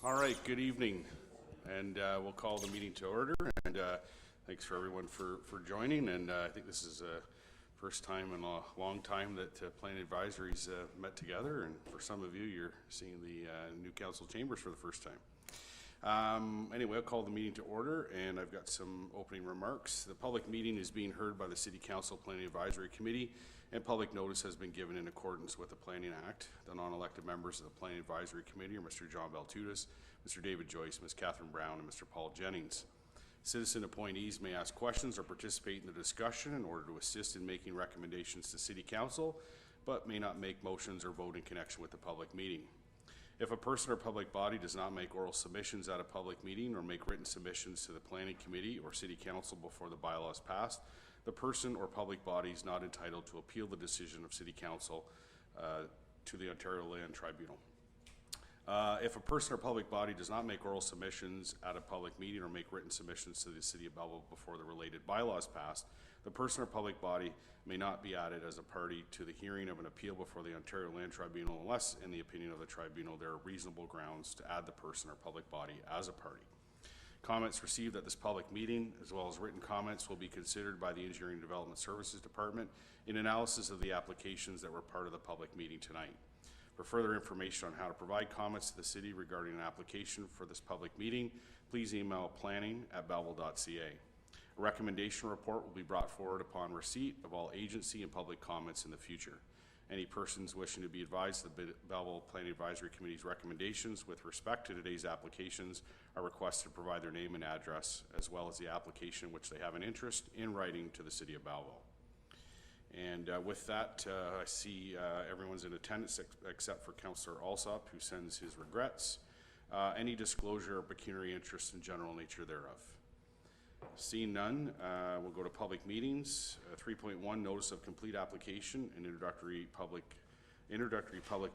All right, good evening, and we'll call the meeting to order, and thanks for everyone for joining, and I think this is the first time in a long time that planning advisories met together, and for some of you, you're seeing the new council chambers for the first time. Anyway, I'll call the meeting to order, and I've got some opening remarks. The public meeting is being heard by the City Council Planning Advisory Committee, and public notice has been given in accordance with the Planning Act. The non-elected members of the Planning Advisory Committee are Mr. John Baltutis, Mr. David Joyce, Ms. Catherine Brown, and Mr. Paul Jennings. Citizen appointees may ask questions or participate in the discussion in order to assist in making recommendations to City Council, but may not make motions or vote in connection with the public meeting. If a person or public body does not make oral submissions at a public meeting or make written submissions to the Planning Committee or City Council before the bylaw is passed, the person or public body is not entitled to appeal the decision of City Council to the Ontario Land Tribunal. If a person or public body does not make oral submissions at a public meeting or make written submissions to the City of Belleville before the related bylaw is passed, the person or public body may not be added as a party to the hearing of an appeal before the Ontario Land Tribunal unless, in the opinion of the tribunal, there are reasonable grounds to add the person or public body as a party. Comments received at this public meeting, as well as written comments, will be considered by the Engineering Development Services Department in analysis of the applications that were part of the public meeting tonight. For further information on how to provide comments to the City regarding an application for this public meeting, please email planning@belleville.ca. A recommendation report will be brought forward upon receipt of all agency and public comments in the future. Any persons wishing to be advised of the Belleville Planning Advisory Committee's recommendations with respect to today's applications are requested to provide their name and address, as well as the application which they have an interest in writing to the City of Belleville. And with that, I see everyone's in attendance except for Councillor Alsop, who sends his regrets. Any disclosure or pecuniary interest in general nature thereof? Seeing none, we'll go to public meetings. 3.1, notice of complete application and introductory public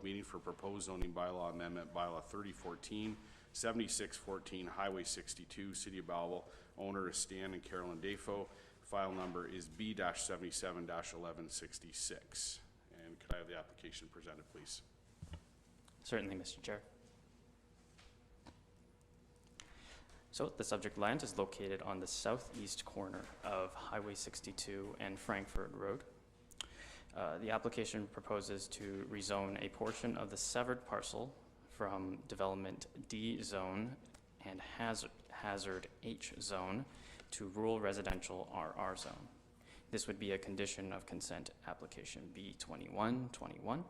meeting for proposed zoning bylaw amendment, bylaw 3014, 7614, Highway 62, City of Belleville. Owner is Stan and Carolyn Defoe. File number is B-77-1166. And could I have the application presented, please? Certainly, Mr. Chair. So the subject land is located on the southeast corner of Highway 62 and Frankfurt Road. The application proposes to rezone a portion of the severed parcel from Development D zone and Hazard H zone to Rural Residential RR zone. This would be a condition of consent application B2121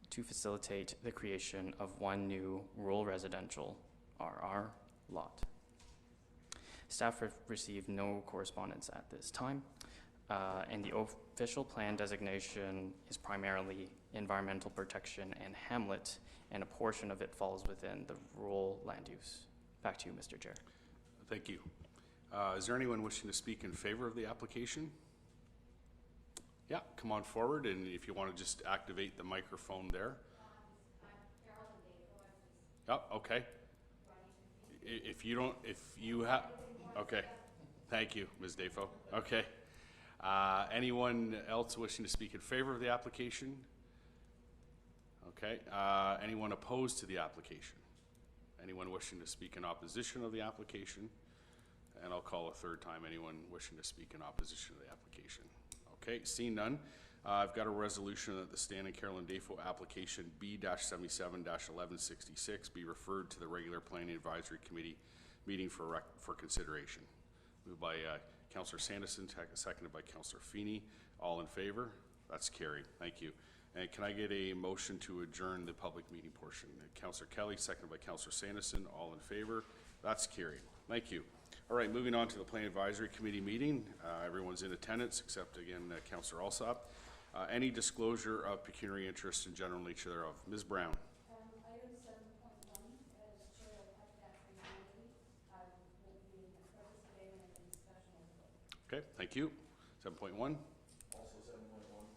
to facilitate the creation of one new Rural Residential RR lot. Staff have received no correspondence at this time, and the official plan designation is primarily environmental protection and hamlet, and a portion of it falls within the rural land use. Back to you, Mr. Chair. Thank you. Is there anyone wishing to speak in favor of the application? Yeah, come on forward, and if you want to just activate the microphone there. Oh, okay. If you have, okay. Thank you, Ms. Defoe. Okay. Anyone else wishing to speak in favor of the application? Okay. Anyone opposed to the application? Anyone wishing to speak in opposition of the application? And I'll call a third time anyone wishing to speak in opposition to the application. Okay, seeing none, I've got a resolution that the Stan and Carolyn Defoe application B-77-1166 be referred to the regular Planning Advisory Committee meeting for consideration. Moved by Councillor Sanderson, seconded by Councillor Feeney. All in favor? That's carried. Thank you. And can I get a motion to adjourn the public meeting portion? Councillor Kelly, seconded by Councillor Sanderson. All in favor? That's carried. Thank you. All right, moving on to the Planning Advisory Committee meeting. Everyone's in attendance except, again, Councillor Alsop. Any disclosure of pecuniary interest in general nature thereof? Ms. Brown. Item 7.1, as chair of that committee, I will be participating in the discussion of the vote. Okay, thank you. 7.1. Also 7.1.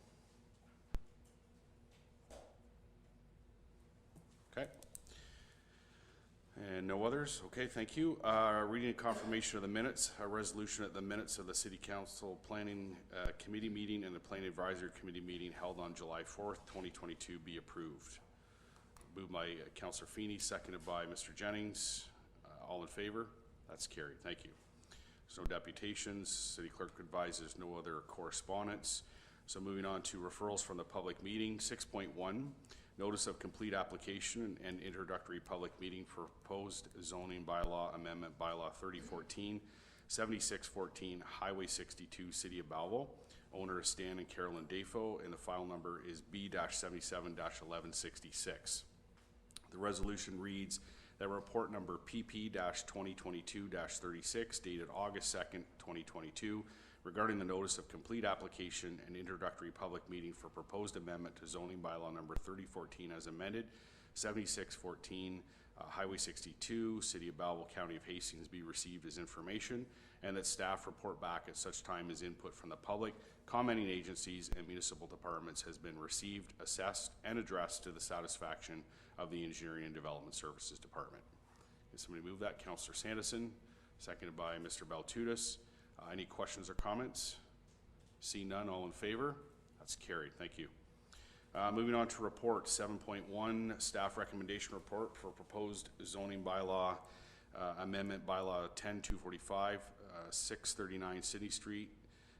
Okay. And no others? Okay, thank you. Reading and confirmation of the minutes, a resolution at the minutes of the City Council Planning Committee meeting and the Planning Advisory Committee meeting held on July 4th, 2022 be approved. Moved by Councillor Feeney, seconded by Mr. Jennings. All in favor? That's carried. Thank you. There's no deputations. City Clerk advises no other correspondence. So moving on to referrals from the public meeting. 6.1, notice of complete application and introductory public meeting for proposed zoning bylaw amendment, Bylaw 3014, 7614, Highway 62, City of Belleville. Owner is Stan and Carolyn Dafoe, and the file number is B-77-1166. The resolution reads that report number PP-2022-36 dated August 2nd, 2022, regarding the notice of complete application and introductory public meeting for proposed amendment to zoning bylaw number 3014 as amended, 7614, Highway 62, City of Belleville, County of Hastings be received as information, and that staff report back at such time as input from the public, commenting agencies, and municipal departments has been received, assessed, and addressed to the satisfaction of the Engineering and Development Services Department. Can somebody move that? Councillor Sanderson, seconded by Mr. Baltutis. Any questions or comments? See none, all in favor? That's carried. Thank you. Moving on to report 7.1, staff recommendation report for proposed zoning bylaw amendment, Bylaw 10-245, 639 City Street,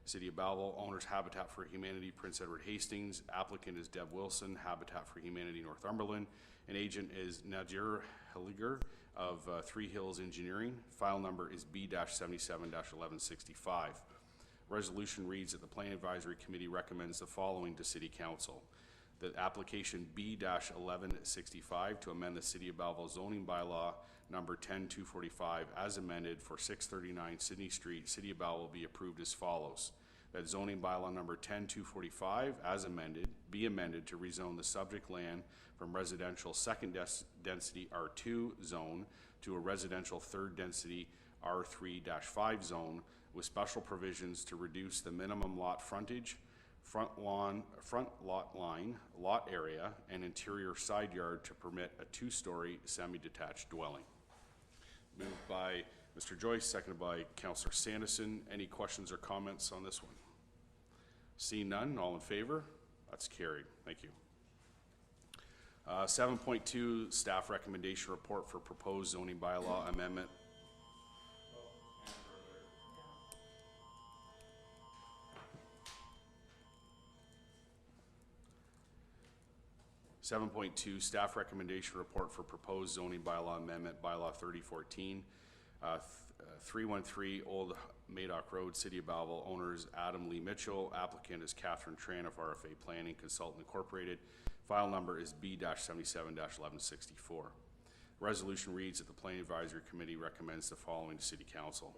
City of Belleville. Owners Habitat for Humanity, Prince Edward Hastings. Applicant is Deb Wilson, Habitat for Humanity, Northumberland. And agent is Nadir Heliger of Three Hills Engineering. File number is B-77-1165. Resolution reads that the Planning Advisory Committee recommends the following to City Council. The application B-1165 to amend the City of Belleville zoning bylaw number 10-245 as amended for 639 Sydney Street, City of Belleville be approved as follows. That zoning bylaw number 10-245 as amended be amended to rezone the subject land from residential second density R2 zone to a residential third density R3-5 zone with special provisions to reduce the minimum lot frontage, front lot line, lot area, and interior side yard to permit a two-story semi-detached dwelling. Moved by Mr. Joyce, seconded by Councillor Sanderson. Any questions or comments on this one? Seeing none, all in favor? That's carried. Thank you. 7.2, staff recommendation report for proposed zoning bylaw amendment. 7.2, staff recommendation report for proposed zoning bylaw amendment, Bylaw 3014, 313 Old Madoc Road, City of Belleville. Owners Adam Lee Mitchell. Applicant is Catherine Tran of RFA Planning Consultant Incorporated. File number is B-77-1164. Resolution reads that the Planning Advisory Committee recommends the following to City Council.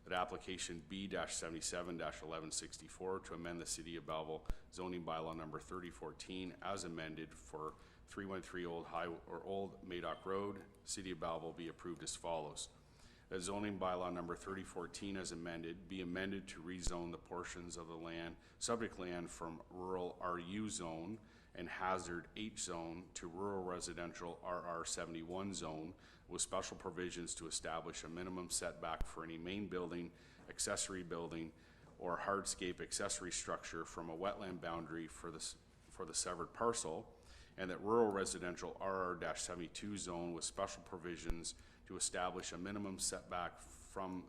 That application B-77-1164 to amend the City of Belleville zoning bylaw number 3014 as amended for 313 Old Madoc Road, City of Belleville be approved as follows. That zoning bylaw number 3014 as amended be amended to rezone the portions of the land, subject land from rural RU zone and hazard H zone to rural residential RR71 zone with special provisions to establish a minimum setback for any main building, accessory building, or hardscape accessory structure from a wetland boundary for the severed parcel, and that rural residential RR-72 zone with special provisions to establish a minimum setback from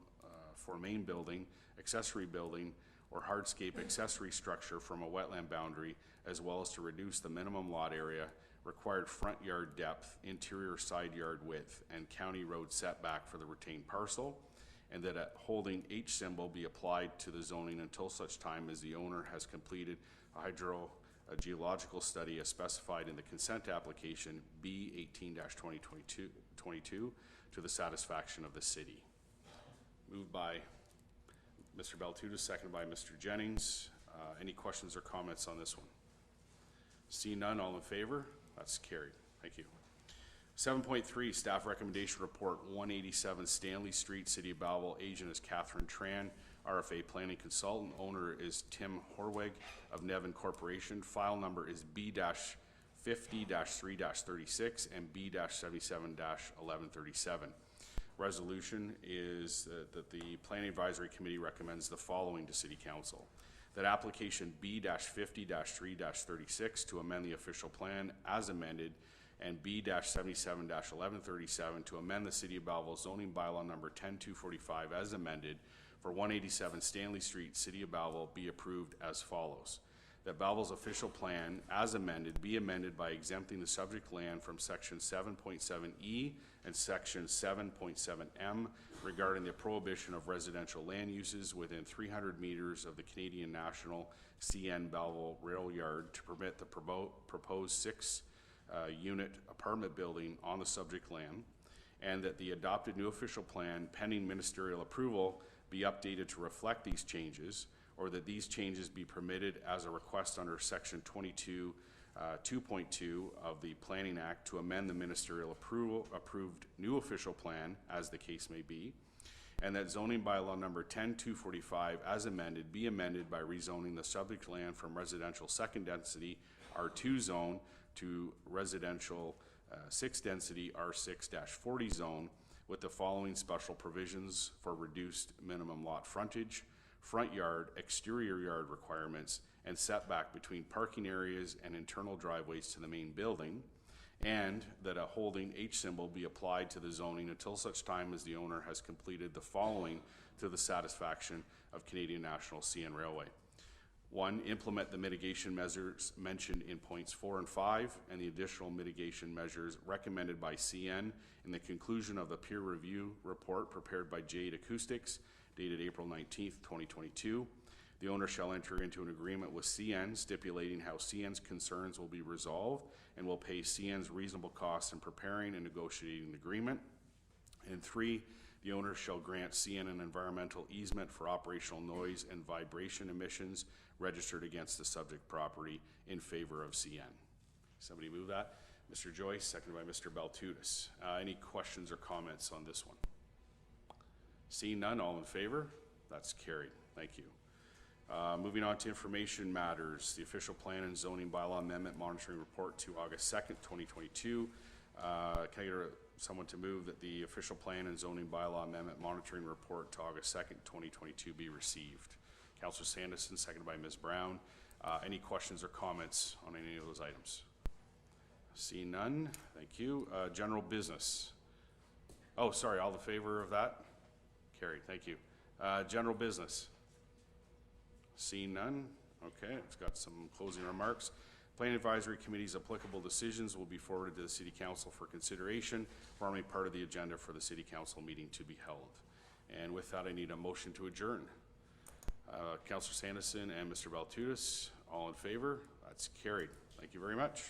for main building, accessory building, or hardscape accessory structure from a wetland boundary, as well as to reduce the minimum lot area, required front yard depth, interior side yard width, and county road setback for the retained parcel, and that a holding H symbol be applied to the zoning until such time as the owner has completed a hydrogeological study as specified in the consent application B-18-2022 to the satisfaction of the city. Moved by Mr. Baltutis, seconded by Mr. Jennings. Any questions or comments on this one? See none, all in favor? That's carried. Thank you. 7.3, staff recommendation report 187 Stanley Street, City of Belleville. Agent is Catherine Tran, RFA Planning Consultant. Owner is Tim Horweg of Nevin Corporation. File number is B-50-3-36 and B-77-1137. Resolution is that the Planning Advisory Committee recommends the following to City Council. That application B-50-3-36 to amend the official plan as amended and B-77-1137 to amend the City of Belleville zoning bylaw number 10245 as amended for 187 Stanley Street, City of Belleville, be approved as follows. That Belleville's official plan, as amended, be amended by exempting the subject land from Section 7.7E and Section 7.7M regarding the prohibition of residential land uses within 300 meters of the Canadian National CN Belleville Rail Yard to permit the proposed six-unit apartment building on the subject land, and that the adopted new official plan, pending ministerial approval, be updated to reflect these changes, or that these changes be permitted as a request under Section 2.2 of the Planning Act to amend the ministerial approved new official plan, as the case may be, and that zoning bylaw number 10245 as amended be amended by rezoning the subject land from residential second density R2 zone to residential sixth density R6-40 zone with the following special provisions for reduced minimum lot frontage, front yard, exterior yard requirements, and setback between parking areas and internal driveways to the main building, and that a holding H symbol be applied to the zoning until such time as the owner has completed the following to the satisfaction of Canadian National CN Railway. 1, implement the mitigation measures mentioned in points 4 and 5 and the additional mitigation measures recommended by CN in the conclusion of the peer review report prepared by Jade Acoustics dated April 19th, 2022. The owner shall enter into an agreement with CN stipulating how CN's concerns will be resolved and will pay CN's reasonable costs in preparing and negotiating the agreement. And 3, the owner shall grant CN an environmental easement for operational noise and vibration emissions registered against the subject property in favor of CN. Somebody move that? Mr. Joyce, seconded by Mr. Baltutis. Any questions or comments on this one? Seeing none, all in favor? That's carried. Thank you. Moving on to information matters, the official plan and zoning bylaw amendment monitoring report to August 2nd, 2022. Can I get someone to move that the official plan and zoning bylaw amendment monitoring report to August 2nd, 2022 be received? Councillor Sanderson, seconded by Ms. Brown. Any questions or comments on any of those items? Seeing none, thank you. General business. Oh, sorry, all in favor of that? Carried, thank you. General business. Seeing none, okay, it's got some closing remarks. Planning Advisory Committee's applicable decisions will be forwarded to the City Council for consideration, forming part of the agenda for the City Council meeting to be held. And with that, I need a motion to adjourn. Councillor Sanderson and Mr. Baltutis, all in favor? That's carried. Thank you very much.